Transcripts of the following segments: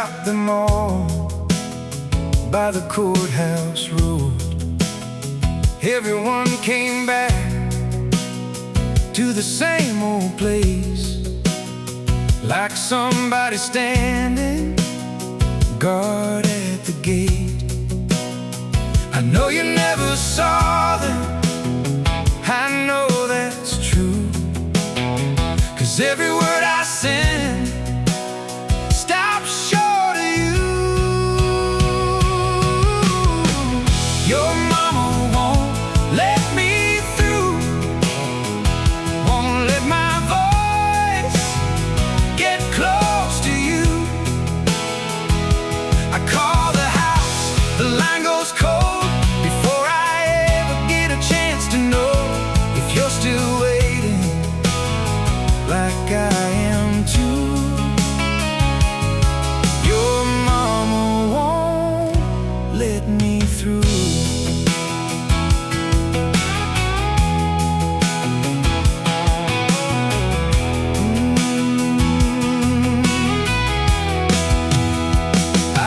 dropped them all by the courthouse road. Everyone came back to the same old place, like somebody standing guard at the gate. I know you never saw them, I know that's true, 'cause every word I send stops short of you. Your mama won't let me through, won't let my voice get close to you. I call the house, the line goes cold before I ever get a chance to know if you're still waiting like I am too. Your mama won't let me through.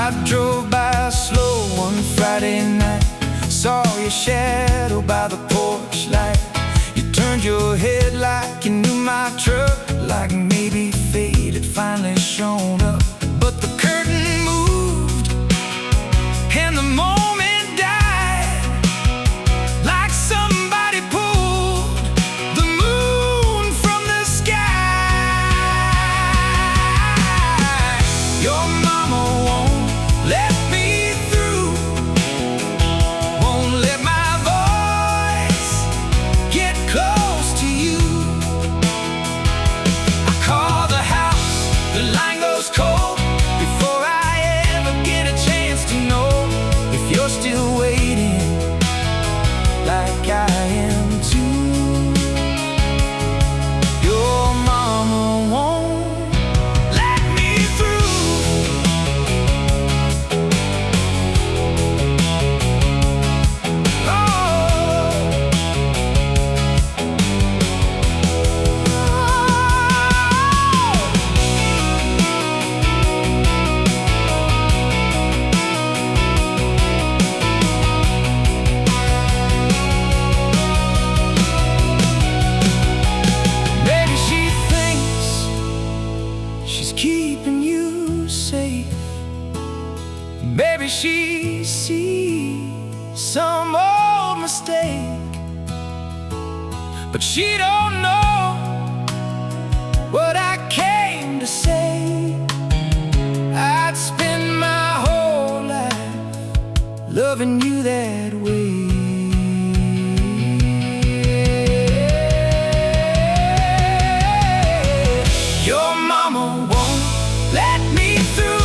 I drove by slow one Friday night, saw your shadow by the porch light. You turned your head like you knew my truck, like maybe fate had finally shown up. But the curtain moved and the moment died, like somebody pulled the moon from the sky. Your mama won't let me through, won't let my voice get close to you. I call the house, the line goes cold before I ever get a chance to know if you're still waiting like I am too. Your mama won't let me through. Maybe she thinks she's keeping you safe. Maybe she sees some old mistake, but she don't know what I came to say. I'd spend my whole life loving you that way. Your mama won't let me through,